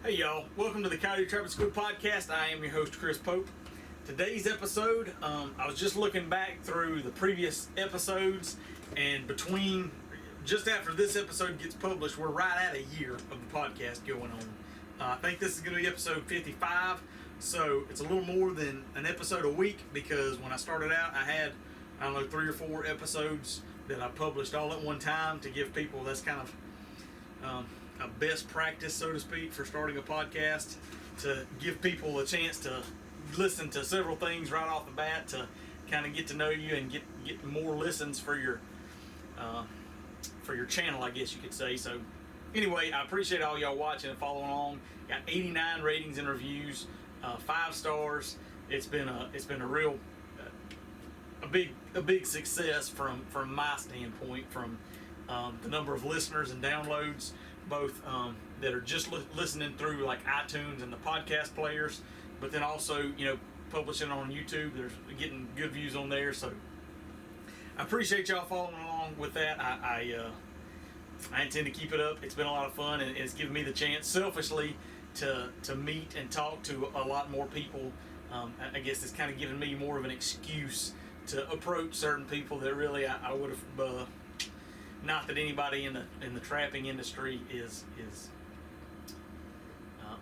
Hey y'all, welcome to the Coyote Trapping School podcast. I am your host, Chris Pope. Today's episode, I was just looking back through the previous episodes, and just after this episode gets published, we're right at a year of the podcast going on. I think this is going to be episode 55, so it's a little more than an episode a week, because when I started out, I had, 3 or 4 episodes that I published all at one time to give people, that's kind of a best practice, so to speak, for starting a podcast, to give people a chance to listen to several things right off the bat, to kind of get to know you and get more listens for your channel, I guess you could say. So anyway, I appreciate all y'all watching and following along. Got 89 ratings and reviews, 5 stars. It's been a real a big success from my standpoint, from the number of listeners and downloads, both that are just listening through like iTunes and the podcast players, but then also, publishing on YouTube. There's getting good views on there, so I appreciate y'all following along with that. I intend to keep it up. It's been a lot of fun, and it's given me the chance, selfishly, to meet and talk to a lot more people. I guess it's kind of given me more of an excuse to approach certain people that really I would have. Not that anybody in the trapping industry is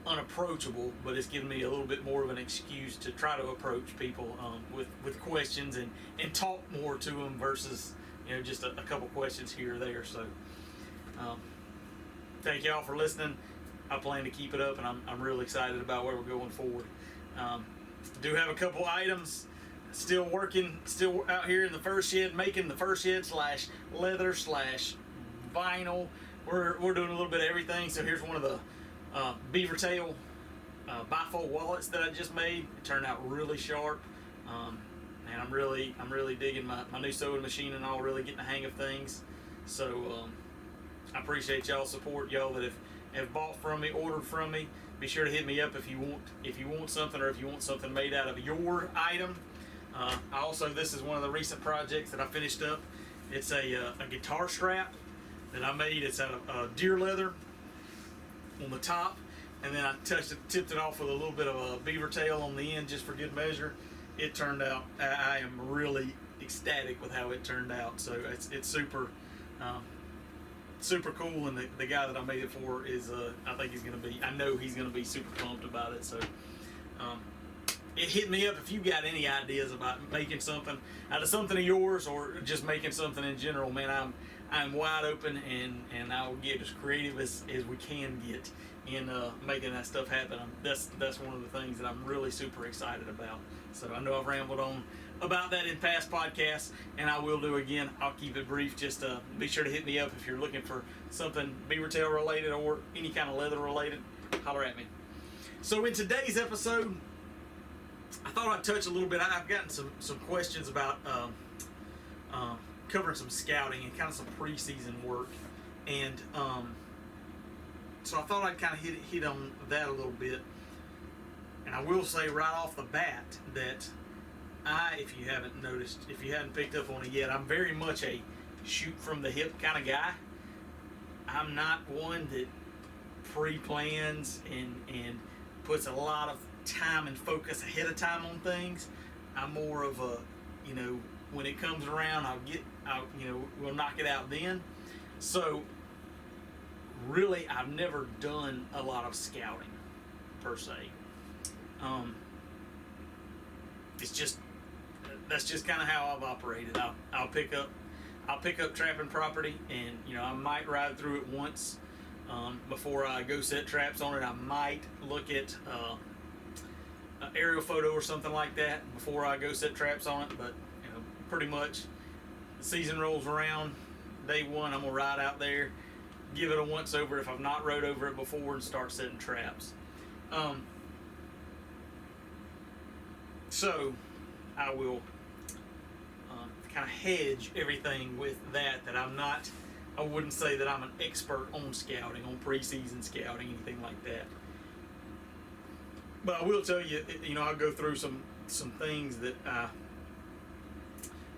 unapproachable, but it's given me a little bit more of an excuse to try to approach people with questions and talk more to them versus just a couple questions here or there. So thank y'all for listening. I plan to keep it up, and I'm really excited about where we're going forward. Do have a couple items. Still out here in the fur shed, making the fur shed / leather / vinyl. We're doing a little bit of everything. So here's one of the beaver tail bifold wallets that I just made. It turned out really sharp, and I'm really digging my new sewing machine and all. Really getting the hang of things. So I appreciate y'all support, y'all that have bought from me, ordered from me. Be sure to hit me up if you want something, or if you want something made out of your item. This is one of the recent projects that I finished up. It's a guitar strap that I made. It's out of deer leather on the top, and then I tipped it off with a little bit of a beaver tail on the end just for good measure. It turned out, I am really ecstatic with how it turned out. So it's super cool, and the guy that I made it for is I know he's gonna be super pumped about it. So it hit me up if you got any ideas about making something out of something of yours, or just making something in general. Man, I'm wide open, and I'll get as creative as we can get in making that stuff happen. That's one of the things that I'm really super excited about. So I know I've rambled on about that in past podcasts, and I will do again. I'll keep it brief. Just be sure to hit me up if you're looking for something beaver tail related or any kind of leather related. Holler at me. So in today's episode, I thought I'd touch a little bit. I've gotten some questions about covering some scouting and kind of some preseason work, and so I thought I'd kind of hit on that a little bit. And I will say right off the bat that if you haven't noticed, if you hadn't picked up on it yet, I'm very much a shoot from the hip kind of guy. I'm not one that pre-plans and puts a lot of time and focus ahead of time on things. I'm more of a, when it comes around, we'll knock it out then. So really, I've never done a lot of scouting per se. That's just kind of how I've operated. I'll pick up trapping property, and I might ride through it once before I go set traps on it. I might look at an aerial photo or something like that before I go set traps on it, but pretty much the season rolls around, day one, I'm gonna ride out there, give it a once over if I've not rode over it before, and start setting traps. So I will kind of hedge everything with that I wouldn't say that I'm an expert on scouting, on preseason scouting, anything like that. But I will tell you, I'll go through some things that I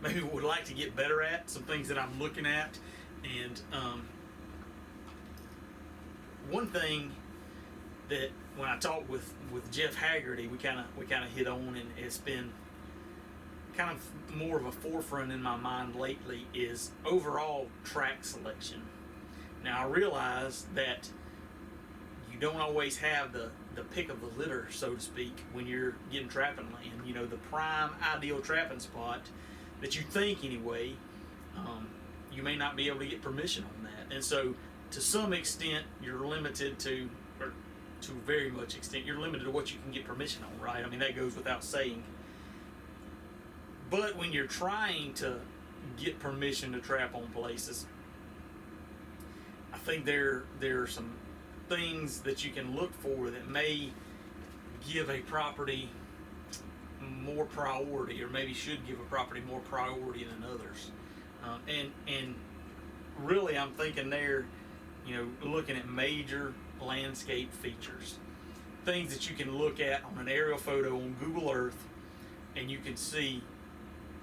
maybe would like to get better at, some things that I'm looking at. And one thing that when I talked with Jeff Haggerty, we kind of hit on, and it's been kind of more of a forefront in my mind lately, is overall track selection. Now, I realize that you don't always have the pick of the litter, so to speak, when you're getting trapping land. You know, the prime ideal trapping spot that you think anyway, you may not be able to get permission on that. And so to some extent, you're limited to, or to very much extent, you're limited to what you can get permission on, right? I mean, that goes without saying. But when you're trying to get permission to trap on places, I think there are some things that you can look for that may give a property more priority, or maybe should give a property more priority than others. And really, I'm thinking there, you know, looking at major landscape features, things that you can look at on an aerial photo on Google Earth, and you can see.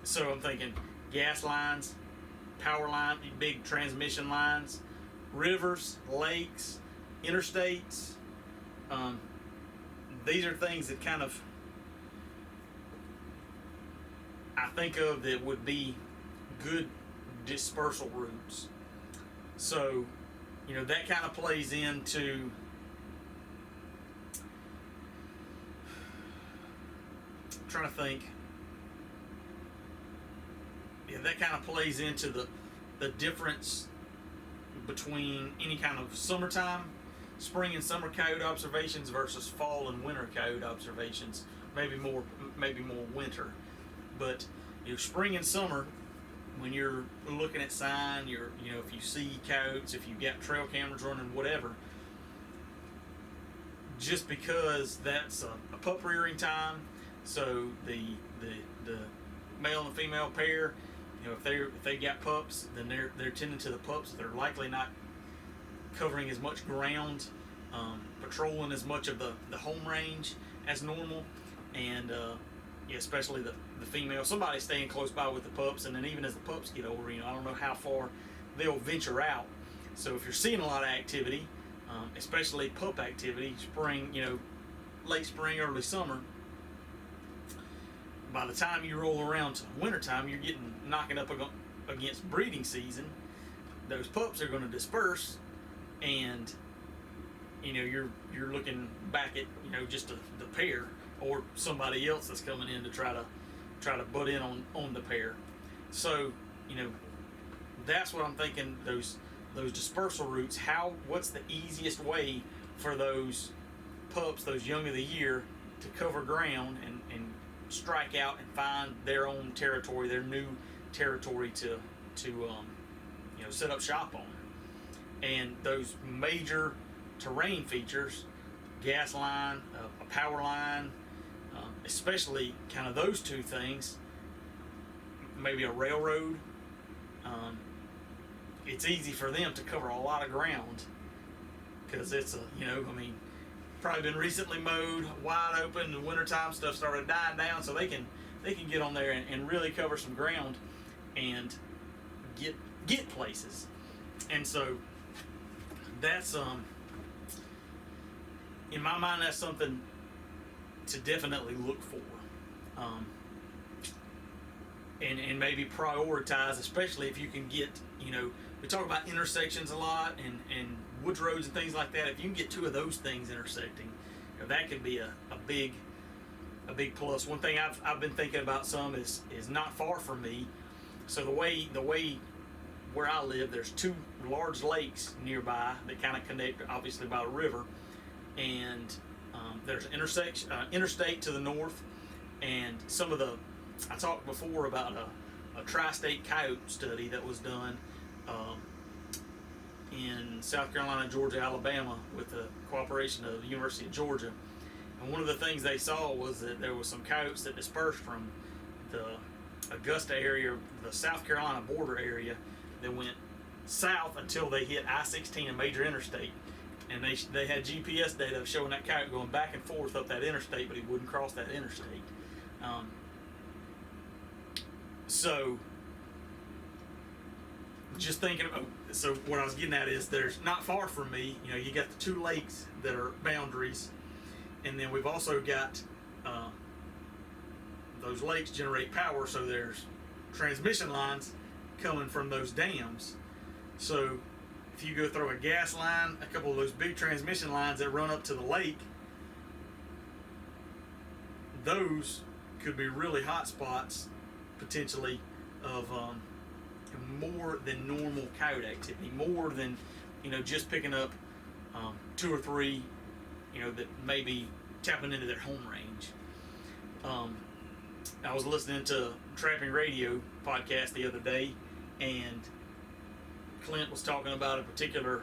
So I'm thinking gas lines, power line, big transmission lines, rivers, lakes, interstates. These are things that kind of I think of that would be good dispersal routes. So, you know, that kind of plays into I'm trying to think. Yeah, that kind of plays into the difference between any kind of summertime, spring and summer coyote observations versus fall and winter coyote observations. Maybe more winter. But you know, spring and summer, when you're looking at sign, you know, if you see coyotes, if you've got trail cameras running, whatever, just because that's a pup rearing time, so the male and the female pair, you know, if they got pups, then they're tending to the pups. They're likely not covering as much ground, patrolling as much of the home range as normal, and yeah, especially the female. Somebody's staying close by with the pups, and then even as the pups get older, you know, I don't know how far they'll venture out. So if you're seeing a lot of activity, especially pup activity, spring, you know, late spring, early summer, by the time you roll around to wintertime, you're knocking up against breeding season. Those pups are going to disperse, and you know, you're looking back at, you know, just the pair or somebody else that's coming in to try to butt in on the pair. So, you know, that's what I'm thinking. Those dispersal routes. What's the easiest way for those pups, those young of the year, to cover ground and strike out and find their own territory, their new territory to you know, set up shop on. And those major terrain features, gas line, a power line, especially kind of those two things, maybe a railroad, it's easy for them to cover a lot of ground because it's you know, I mean, probably been recently mowed, wide open. The wintertime stuff started dying down, so they can get on there and really cover some ground and get places. And so that's in my mind, that's something to definitely look for, and maybe prioritize, especially if you can get, you know, we talk about intersections a lot and woods roads and things like that. If you can get two of those things intersecting, you know, that could be a big plus. One thing I've been thinking about some is not far from me. So the way where I live, there's two large lakes nearby that kind of connect, obviously by a river, and there's an interstate to the north, and some of the, I talked before about a tri-state coyote study that was done in South Carolina, Georgia, Alabama, with the cooperation of the University of Georgia. And one of the things they saw was that there was some coyotes that dispersed from the Augusta area, the South Carolina border area, that went south until they hit I-16, a major interstate. And they had GPS data showing that coyote going back and forth up that interstate, but he wouldn't cross that interstate. So just thinking about so what I was getting at is there's not far from me, you got the two lakes that are boundaries, and then we've also got those lakes generate power, so there's transmission lines coming from those dams. So if you go throw a gas line, a couple of those big transmission lines that run up to the lake, those could be really hot spots potentially of more than normal coyote activity, more than just picking up two or three that may be tapping into their home range. I was listening to Trapping Radio podcast the other day, and Clint was talking about a particular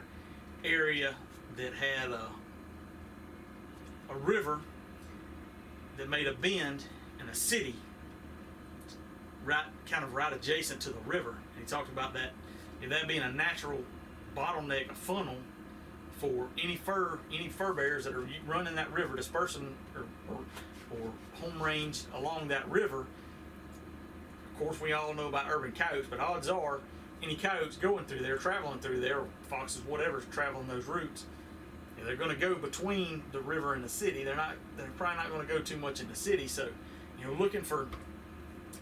area that had a river that made a bend in a city right adjacent to the river. And he talked about that being a natural bottleneck, a funnel for any fur bears that are running that river, dispersing or home range along that river. Of course, we all know about urban coyotes, but odds are any coyotes going through there, traveling through there, or foxes, whatever's traveling those routes, they're going to go between the river and the city. They're probably not going to go too much in the city. So, looking for.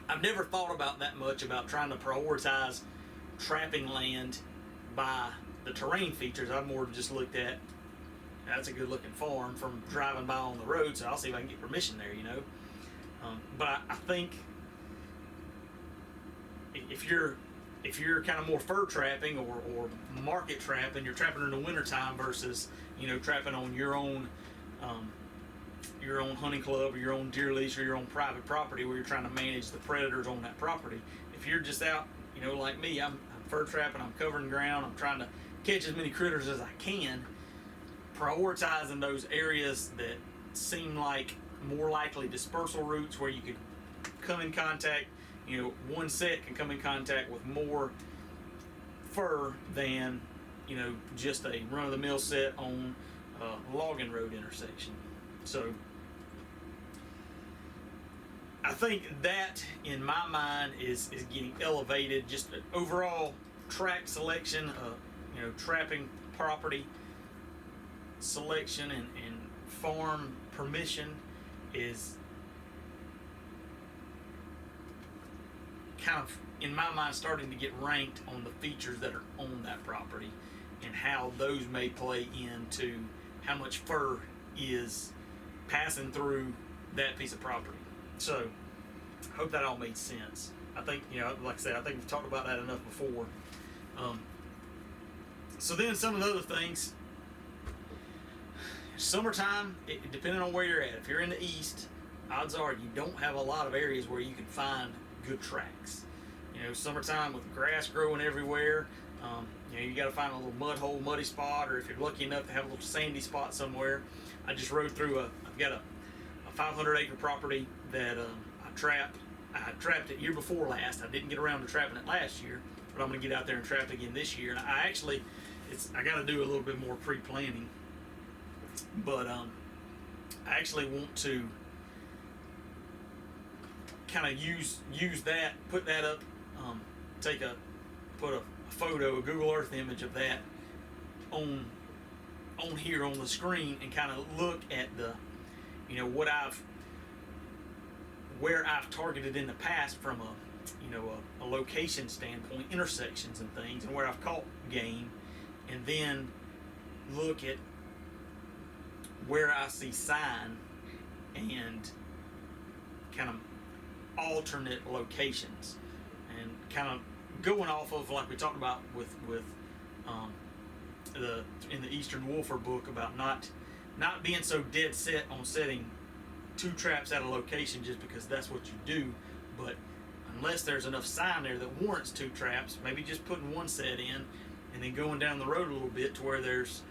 I've never thought about that much about trying to prioritize trapping land by the terrain features. I've more just looked at, that's a good looking farm from driving by on the road, so I'll see if I can get permission there, But I think if you're kind of more fur trapping or market trapping, you're trapping in the wintertime versus, trapping on your own hunting club or your own deer lease or your own private property where you're trying to manage the predators on that property. If you're just out, like me, I'm fur trapping, I'm covering ground, I'm trying to catch as many critters as I can, prioritizing those areas that seem like more likely dispersal routes where you could come in contact, one set can come in contact with more fur than, just a run-of-the-mill set on a logging road intersection. So I think that, in my mind, is getting elevated. Just an overall track selection, trapping property selection and farm permission is kind of, in my mind, starting to get ranked on the features that are on that property and how those may play into how much fur is passing through that piece of property. So I hope that all made sense. I think, like I said, I think we've talked about that enough before. So then some of the other things, summertime, depending on where you're at, if you're in the east, odds are you don't have a lot of areas where you can find good tracks. Summertime with grass growing everywhere, you got to find a little mud hole, muddy spot, or if you're lucky enough to have a little sandy spot somewhere. I just rode through I've got a 500-acre property that I trapped it year before last. I didn't get around to trapping it last year, but I'm going to get out there and trap again this year. And I got to do a little bit more pre-planning, but I actually want to kind of use that, put that up, put a photo, a Google Earth image of that on here on the screen, and kind of look at the, where I've targeted in the past from a location standpoint, intersections and things, and where I've caught game, and then look at where I see sign and kind of alternate locations, and kind of going off of, like we talked about with in the Eastern Wolfer book, about not being so dead set on setting two traps at a location just because that's what you do, but unless there's enough sign there that warrants two traps, maybe just putting one set in and then going down the road a little bit to where there's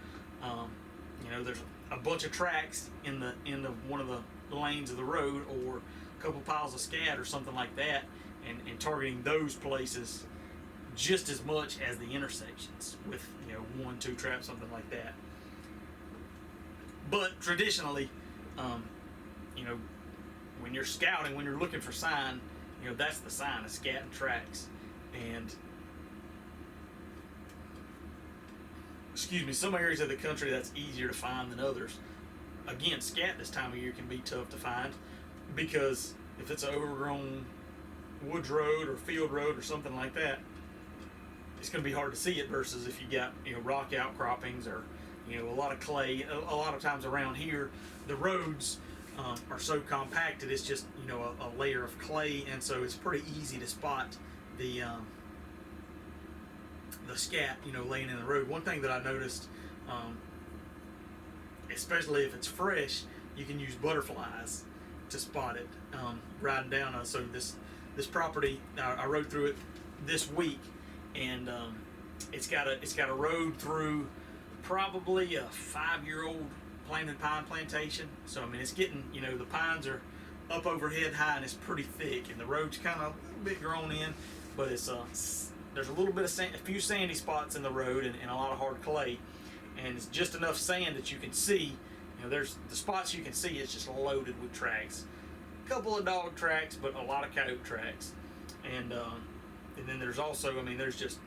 there's a bunch of tracks in the one of the lanes of the road, or a couple piles of scat or something like that, and targeting those places just as much as the intersections with 1-2 traps, something like that. But traditionally, when you're scouting, when you're looking for sign, that's the sign, of scat and tracks. And some areas of the country that's easier to find than others. Again, scat this time of year can be tough to find because if it's an overgrown woods road or field road or something like that, it's going to be hard to see it versus if you got rock outcroppings or a lot of clay. A lot of times around here, the roads are so compacted. It's just a layer of clay, and so it's pretty easy to spot the scat laying in the road. One thing that I noticed, especially if it's fresh, you can use butterflies to spot it riding down. So this property, I rode through it this week, and it's got a road through probably a 5-year-old planted pine plantation. So I mean, it's getting the pines are up overhead high and it's pretty thick, and the road's kind of a little bit grown in, but it's there's a little bit of sand, a few sandy spots in the road, and a lot of hard clay, and it's just enough sand that you can see. There's the spots you can see. It's just loaded with tracks, a couple of dog tracks, but a lot of coyote tracks, and then there's also, there's just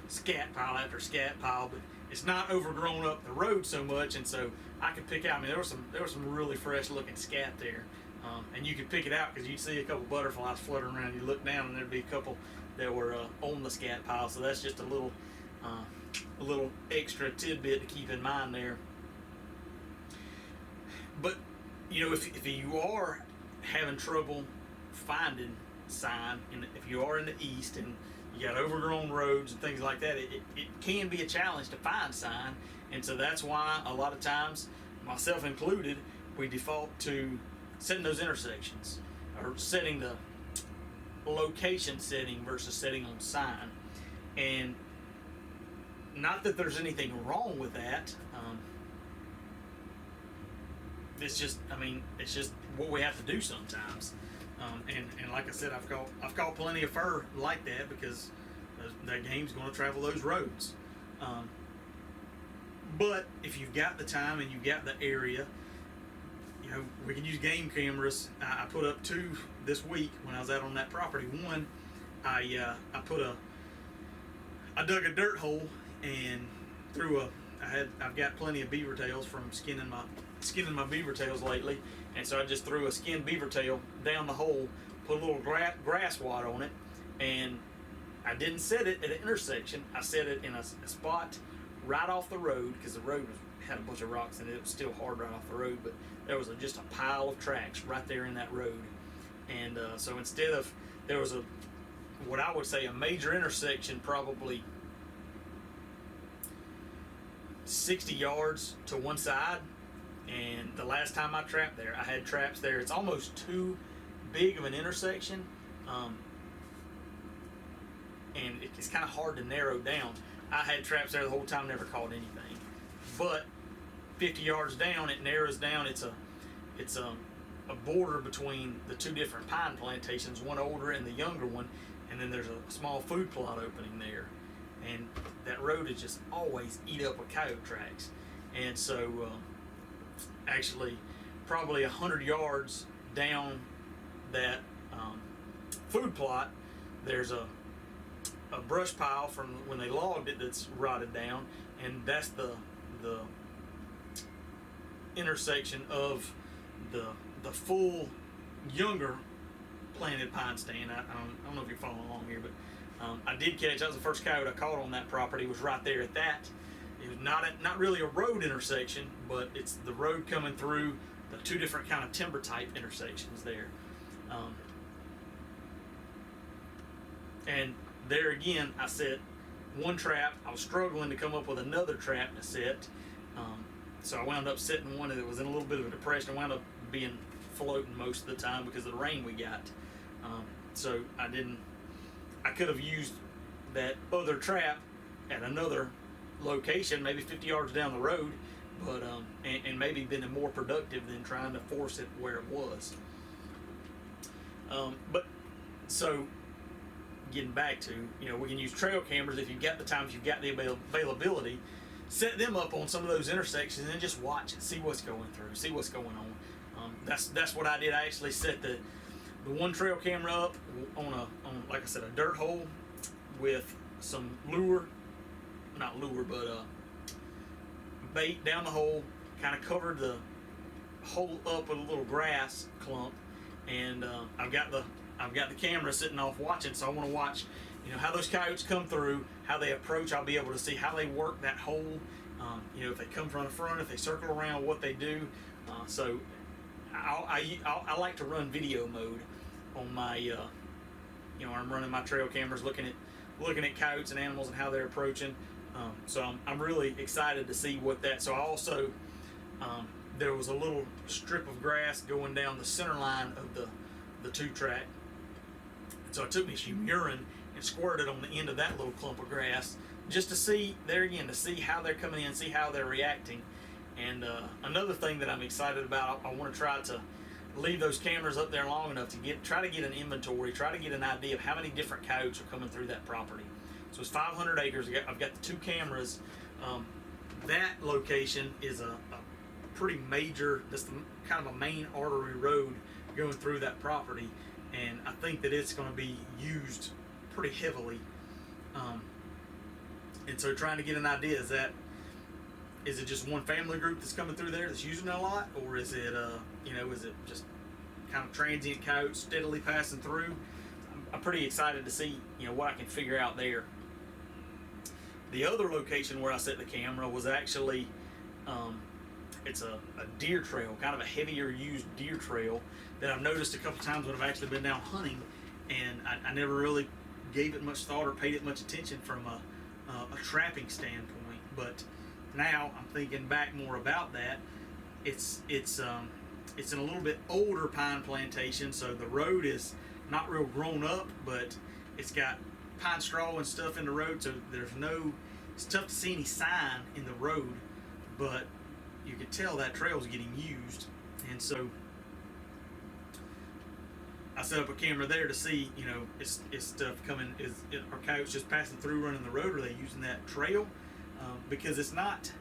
scat pile after scat pile, but it's not overgrown up the road so much, and so I could pick out. There was some really fresh looking scat there, and you could pick it out because you'd see a couple butterflies fluttering around. You look down and there'd be a couple that were on the scat pile. So that's just a little extra tidbit to keep in mind there. But if you are having trouble finding sign, and if you are in the east and you got overgrown roads and things like that, it can be a challenge to find sign. And so that's why a lot of times, myself included, we default to setting those intersections or setting the location setting versus setting on sign. And not that there's anything wrong with that. It's just what we have to do sometimes. And like I said, I've caught plenty of fur like that because that game's going to travel those roads. But if you've got the time and you've got the area, we can use game cameras. I put up 2 this week when I was out on that property. One, I dug a dirt hole and I've got plenty of beaver tails from skinning my beaver tails lately, and so I just threw a skinned beaver tail down the hole, put a little grass wad on it, and I didn't set it at an intersection. I set it in a spot right off the road because the road had a bunch of rocks in it. It was still hard right off the road, but there was just a pile of tracks right there in that road. And so instead of, there was what I would say a major intersection, probably 60 yards to one side. And the last time I trapped there, I had traps there. It's almost too big of an intersection, and it's kind of hard to narrow down. I had traps there the whole time, never caught anything. But 50 yards down, it narrows down. It's a border between the 2 different pine plantations, one older and the younger one, and then there's a small food plot opening there. And that road is just always eat up with coyote tracks. And so actually probably 100 yards down that food plot, there's a brush pile from when they logged it that's rotted down, and that's the intersection of the full younger planted pine stand. I don't know if you're following along here, but I did catch, that was the first coyote I caught on that property, was right there at that. It was not really a road intersection, but it's the road coming through the 2 different kind of timber type intersections there. And there again, I set one trap. I was struggling to come up with another trap to set. So I wound up setting one that was in a little bit of a depression. I wound up being floating most of the time because of the rain we got. So I could have used that other trap at another location, maybe 50 yards down the road, but and maybe been more productive than trying to force it where it was. But so getting back to, we can use trail cameras if you've got the time, if you've got the availability, set them up on some of those intersections and just watch it, see what's going through, see what's going on. That's what I did. I actually set the one trail camera up on like I said, a dirt hole with some bait down the hole, kind of covered the hole up with a little grass clump, and I've got the camera sitting off watching, so I want to watch, how those coyotes come through, how they approach. I'll be able to see how they work that hole. If they come from the front, if they circle around, what they do. So I like to run video mode on my, I'm running my trail cameras, looking at coyotes and animals and how they're approaching. So I'm really excited to see what that. So I also, there was a little strip of grass going down the center line of the 2-track. So I took me some urine and squirted on the end of that little clump of grass, just to see, there again, to see how they're coming in, see how they're reacting. And another thing that I'm excited about, I want to try to leave those cameras up there long enough to try to get an inventory, try to get an idea of how many different coyotes are coming through that property. So it's 500 acres. I've got the 2 cameras. That location is a pretty major, that's kind of a main artery road going through that property, and I think that it's going to be used pretty heavily. And so trying to get an idea, is it just one family group that's coming through there that's using it a lot, or is it is it just kind of transient coyotes steadily passing through? I'm pretty excited to see what I can figure out there. The other location where I set the camera was actually it's a deer trail, kind of a heavier used deer trail that I've noticed a couple times when I've actually been down hunting, and I never really gave it much thought or paid it much attention from a trapping standpoint. But now I'm thinking back more about that. It's in a little bit older pine plantation, so the road is not real grown up, but it's got pine straw and stuff in the road, so it's tough to see any sign in the road, but you could tell that trail is getting used. And so I set up a camera there to see, is stuff coming, are coyotes just passing through running the road, or are they using that trail? Because it's not,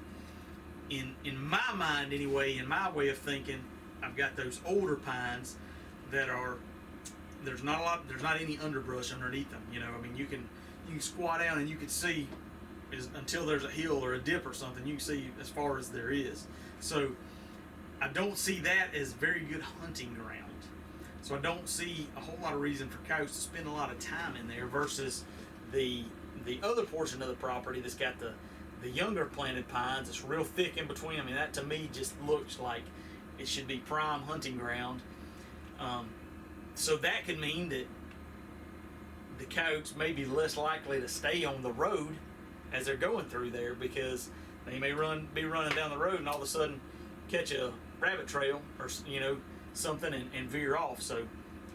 in my mind anyway, in my way of thinking, I've got those older pines that are, there's not any underbrush underneath them. You can squat down and you can see until there's a hill or a dip or something, you can see as far as there is. So I don't see that as very good hunting ground. So I don't see a whole lot of reason for coyotes to spend a lot of time in there versus the other portion of the property that's got the younger planted pines. It's real thick in between. I mean, that to me just looks like it should be prime hunting ground. So that could mean that the coyotes may be less likely to stay on the road as they're going through there, because they may be running down the road and all of a sudden catch a rabbit trail or something and veer off. So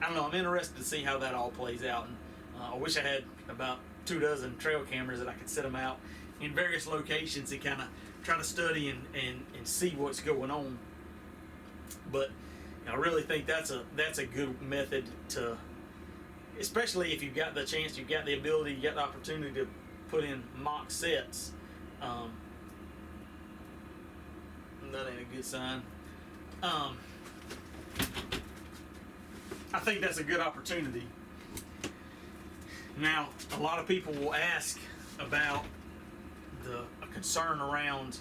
I don't know. I'm interested to see how that all plays out. And I wish I had about 24 trail cameras that I could set them out in various locations and kind of try to study and see what's going on. But I really think that's a good method to, especially if you've got the chance, you've got the ability, you've got the opportunity to put in mock sets. That ain't a good sign. I think that's a good opportunity. Now, a lot of people will ask about a concern around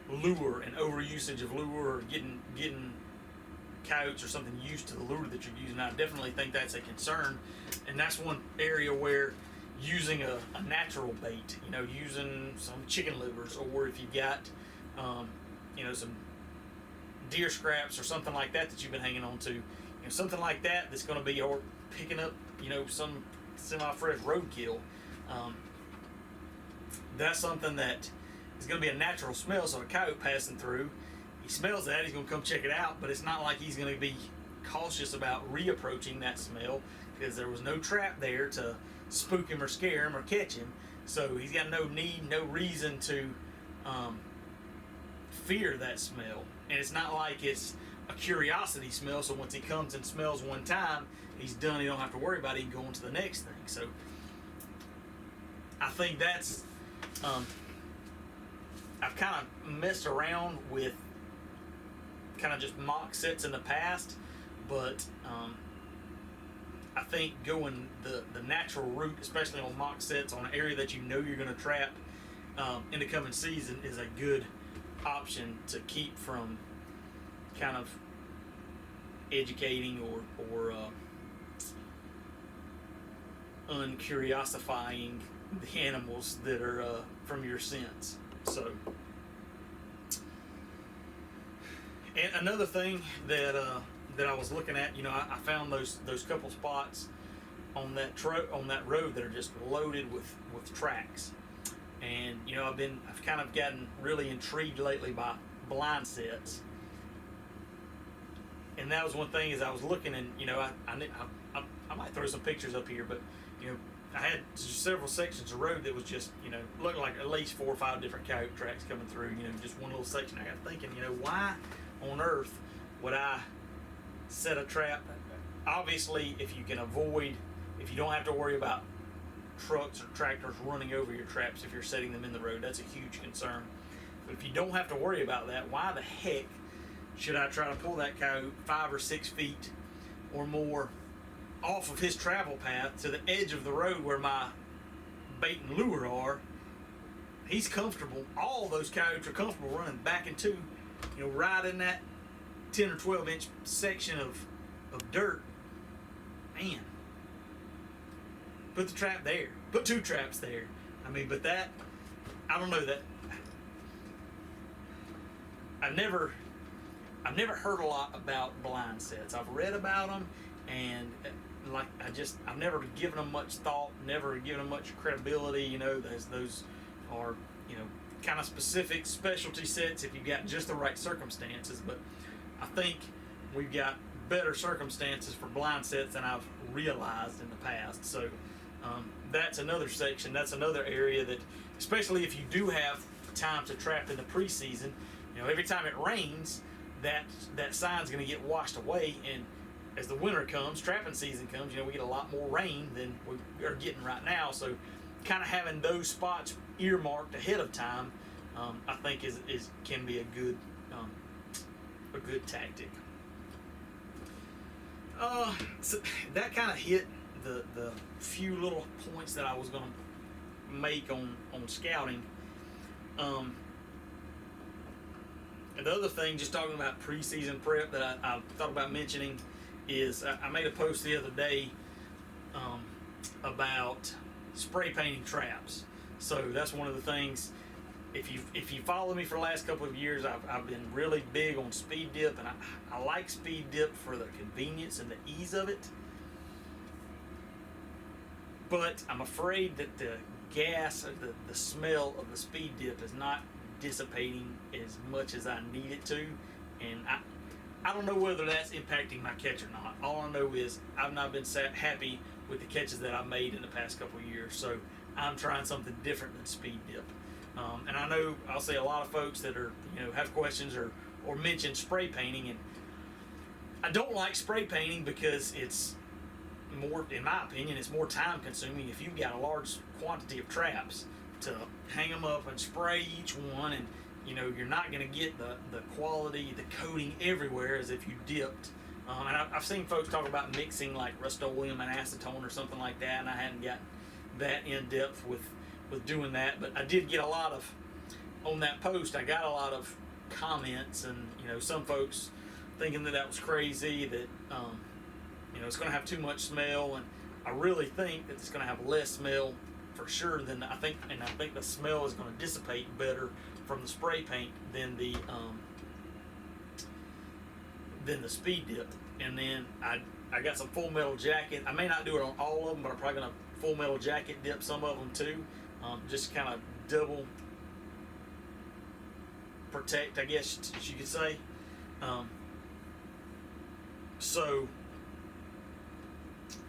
lure and overusage of lure, or getting coyotes or something used to the lure that you're using. I definitely think that's a concern, and that's one area where using a natural bait, using some chicken livers, or if you got some deer scraps or something like that you've been hanging on to, something like that's going to be, or picking up some semi-fresh roadkill. That's something that is going to be a natural smell. So a coyote passing through, he smells that, he's going to come check it out, but it's not like he's going to be cautious about reapproaching that smell, because there was no trap there to spook him or scare him or catch him. So he's got no need, no reason to fear that smell. And it's not like it's a curiosity smell, so once he comes and smells one time, he's done. He don't have to worry about it. He can go on to the next thing. So I think that's I've kind of messed around with kind of just mock sets in the past, but I think going the natural route, especially on mock sets on an area that you're going to trap in the coming season, is a good option to keep from kind of educating or uncuriosifying the animals that are from your scents. So, and another thing that I was looking at, I found those couple spots on that road that are just loaded with tracks, and I've kind of gotten really intrigued lately by blind sets. And that was one thing, as I was looking, and I might throw some pictures up here, but I had several sections of road that was just looked like at least 4 or 5 different coyote tracks coming through. Just one little section. I got thinking, why on earth would I set a trap? Obviously, if you don't have to worry about trucks or tractors running over your traps if you're setting them in the road, that's a huge concern. But if you don't have to worry about that, why the heck should I try to pull that coyote 5 or 6 feet or more off of his travel path to the edge of the road where my bait and lure are? He's comfortable. All those coyotes are comfortable running back into, right in that 10 or 12 inch section of dirt. Man, put the trap there. Put 2 traps there. But that, I don't know, that I've never heard a lot about blind sets. I've read about them, and I've never given them much thought, never given them much credibility. Those are kind of specific specialty sets if you've got just the right circumstances. But I think we've got better circumstances for blind sets than I've realized in the past. So that's another section. That's another area that, especially if you do have time to trap in the preseason, every time it rains, that sign's going to get washed away, and as the winter comes, trapping season comes, we get a lot more rain than we are getting right now. So kind of having those spots earmarked ahead of time, I think can be a good tactic. So that kind of hit the few little points that I was going to make on scouting. And the other thing, just talking about preseason prep, that I thought about mentioning is I made a post the other day about spray painting traps. So that's one of the things. If you follow me for the last couple of years, I've been really big on speed dip, and I like speed dip for the convenience and the ease of it. But I'm afraid that the gas, the smell of the speed dip is not dissipating as much as I need it to, and I don't know whether that's impacting my catch or not. All I know is I've not been happy with the catches that I've made in the past couple of years, so I'm trying something different than speed dip. And I know I'll see a lot of folks that are have questions or mention spray painting, and I don't like spray painting because it's more, in my opinion, it's more time consuming if you've got a large quantity of traps to hang them up and spray each one, and you're not going to get the quality, the coating everywhere as if you dipped. And I've seen folks talk about mixing like Rust-Oleum and acetone or something like that, and I hadn't gotten that in depth with doing that, but I did get a lot of, on that post, I got a lot of comments, and some folks thinking that was crazy, that it's going to have too much smell, and I really think that it's going to have less smell for sure than I think the smell is going to dissipate better from the spray paint than the speed dip. And then I got some Full Metal Jacket. I may not do it on all of them, but I'm probably going to Full Metal Jacket dip some of them too, just kind of double protect, I guess you could say. So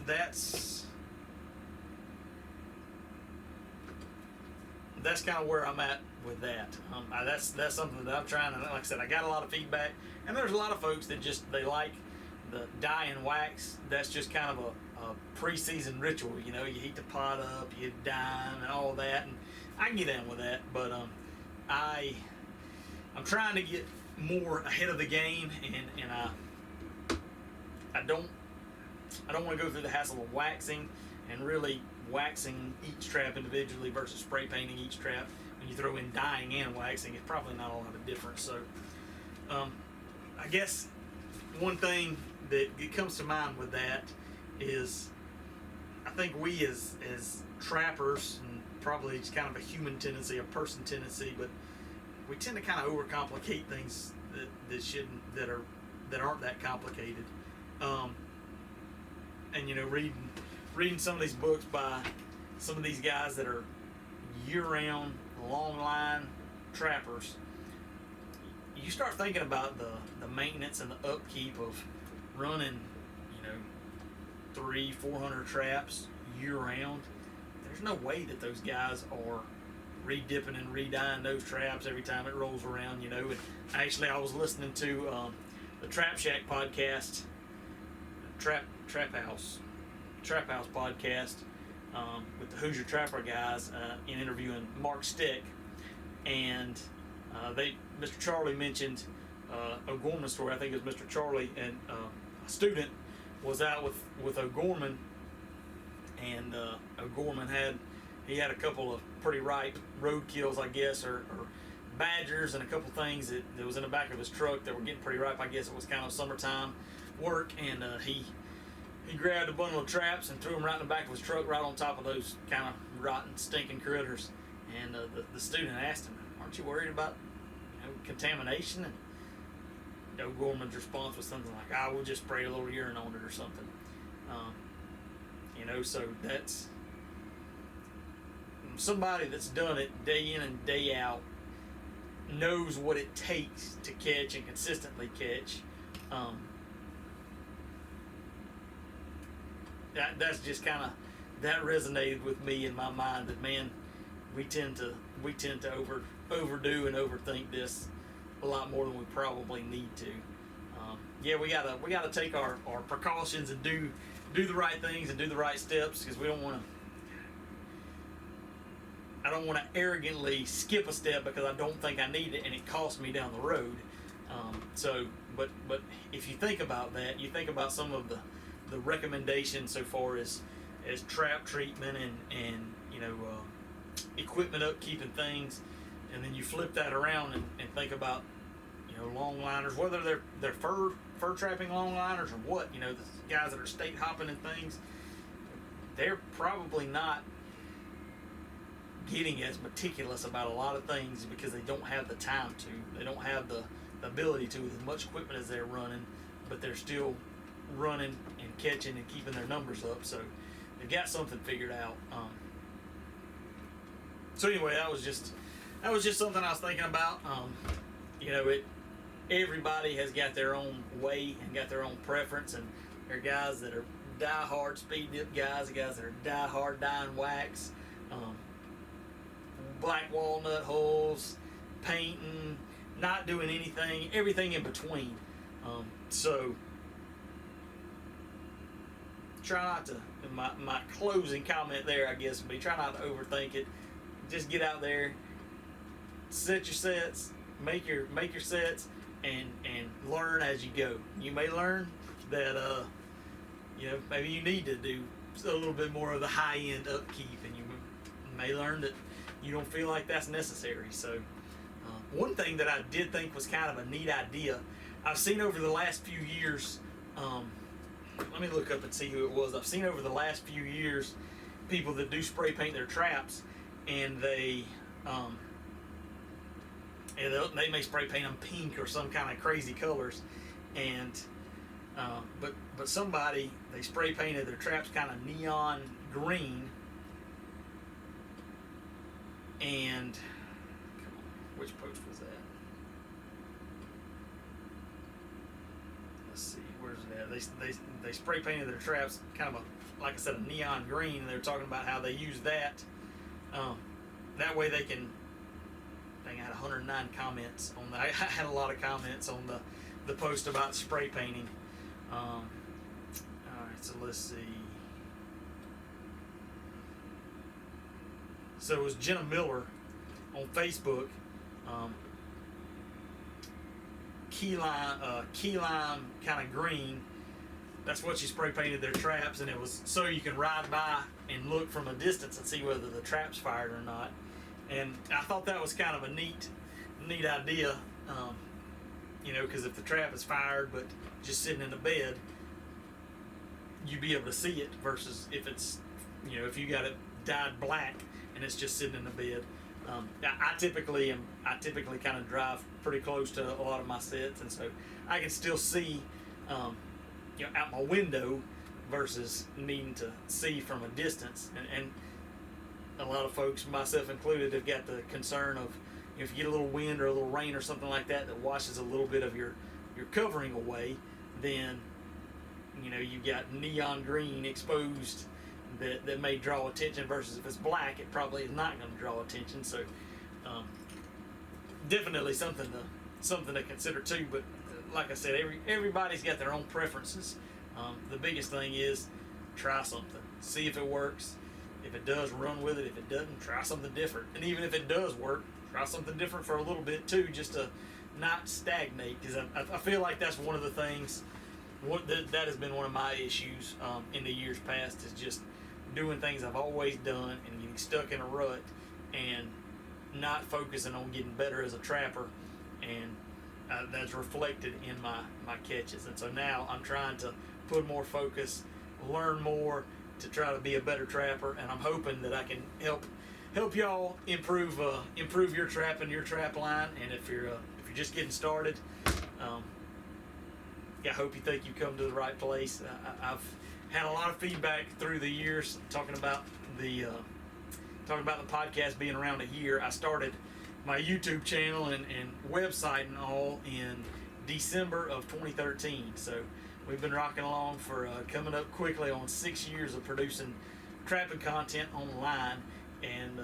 that's kind of where I'm at with that. That's something that I'm trying to, like I said, I got a lot of feedback, and there's a lot of folks that they like the dye and wax. That's just kind of a preseason ritual. You heat the pot up, you dye and all that, and I can get in with that, but I'm trying to get more ahead of the game, and I don't want to go through the hassle of waxing and really waxing each trap individually versus spray painting each trap. when you throw in dyeing and waxing, it's probably not a lot of difference. So I guess one thing that comes to mind with that is, I think we as trappers, and probably it's kind of a human tendency, a person tendency, but we tend to kind of overcomplicate things that aren't that complicated. And you know, reading some of these books by some of these guys that are year-round long line trappers, you start thinking about the maintenance and the upkeep of running, you know, 300-400 traps year-round. There's no way that those guys are re-dipping and re-dyeing those traps every time it rolls around, you know. And actually, I was listening to the Trap Shack podcast, Trap House podcast, with the Hoosier Trapper guys, in interviewing Mark Stick, and Mr. Charlie mentioned O'Gorman story. I think it was Mr. Charlie, and a student was out with O'Gorman, and O'Gorman had a couple of pretty ripe roadkills, I guess, or badgers, and a couple things that was in the back of his truck that were getting pretty ripe. I guess it was kind of summertime work, and he grabbed a bundle of traps and threw them right in the back of his truck, right on top of those kind of rotten, stinking critters. And the student asked him, "Aren't you worried about, you know, contamination?" And O'Gorman's response was something like, "I will just spray a little urine on it or something." You know, so that's somebody that's done it day in and day out, knows what it takes to catch and consistently catch. That's just kind of, that resonated with me in my mind, that, man, we tend to overdo and overthink this a lot more than we probably need to. Yeah, we gotta take our precautions and do the right things and do the right steps, because I don't want to arrogantly skip a step because I don't think I need it and it costs me down the road. But if you think about that, you think about some of the recommendations so far as trap treatment and you know, equipment upkeep and things, and then you flip that around and think about, you know, long liners, whether they're fur trapping long liners or what, you know, the guys that are state hopping and things, they're probably not getting as meticulous about a lot of things because they don't have the time to, they don't have the ability to, with as much equipment as they're running, but they're still running and catching and keeping their numbers up, so they've got something figured out. So anyway, that was just something I was thinking about. You know, everybody has got their own way and got their own preference, and there are guys that are die-hard speed dip guys, guys that are die-hard dye and wax, black walnut holes, painting, not doing anything, everything in between. So try not to, my closing comment there, I guess, would be try not to overthink it. Just get out there, set your sets, make your sets, and learn as you go. You may learn that you know, maybe you need to do a little bit more of the high-end upkeep, and you may learn that you don't feel like that's necessary. So one thing that I did think was kind of a neat idea, I've seen over the last few years, let me look up and see who it was. I've seen over the last few years people that do spray paint their traps, and they may spray paint them pink or some kind of crazy colors, and but somebody, they spray painted their traps kind of neon green, and come on, which post was that? Let's see, where's it at? They spray painted their traps kind of like I said, a neon green, and they're talking about how they use that. That way they can. I had 109 comments on that. I had a lot of comments on the post about spray painting. All right, so let's see. So it was Jenna Miller on Facebook. Key lime kind of green. That's what she spray painted their traps, and it was so you can ride by and look from a distance and see whether the trap's fired or not. And I thought that was kind of a neat idea, because if the trap is fired but just sitting in the bed, you'd be able to see it versus if it's, if you got it dyed black and it's just sitting in the bed. I typically kind of drive pretty close to a lot of my sets, and so I can still see, out my window versus needing to see from a distance. And a lot of folks, myself included, have got the concern of, if you get a little wind or a little rain or something like that washes a little bit of your covering away, then you've got neon green exposed that may draw attention, versus if it's black, it probably is not going to draw attention. So definitely something to consider too. But like I said, everybody's got their own preferences. The biggest thing is try something, see if it works. If it does, run with it. If it doesn't, try something different. And even if it does work, try something different for a little bit too, just to not stagnate. Because I feel like that's one of the things, that has been one of my issues in the years past, is just doing things I've always done and getting stuck in a rut and not focusing on getting better as a trapper. And that's reflected in my catches. And so now I'm trying to put more focus, learn more, to try to be a better trapper, and I'm hoping that I can help y'all improve your trap and your trap line. And if you're just getting started, I hope you think you come to the right place. I've had a lot of feedback through the years talking about the podcast being around a year. I started my YouTube channel and website and all in December of 2013. So we've been rocking along for coming up quickly on 6 years of producing trapping content online. And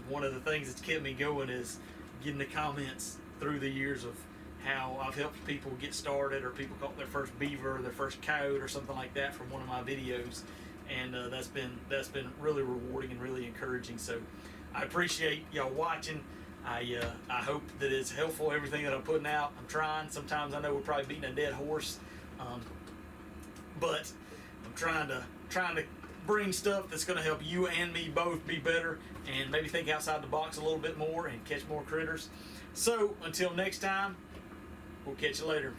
one of the things that's kept me going is getting the comments through the years of how I've helped people get started, or people caught their first beaver or their first coyote or something like that from one of my videos. And that's been really rewarding and really encouraging. So I appreciate y'all watching. I hope that it's helpful, everything that I'm putting out. I'm trying. Sometimes I know we're probably beating a dead horse, but I'm trying to bring stuff that's going to help you and me both be better, and maybe think outside the box a little bit more and catch more critters. So until next time, we'll catch you later.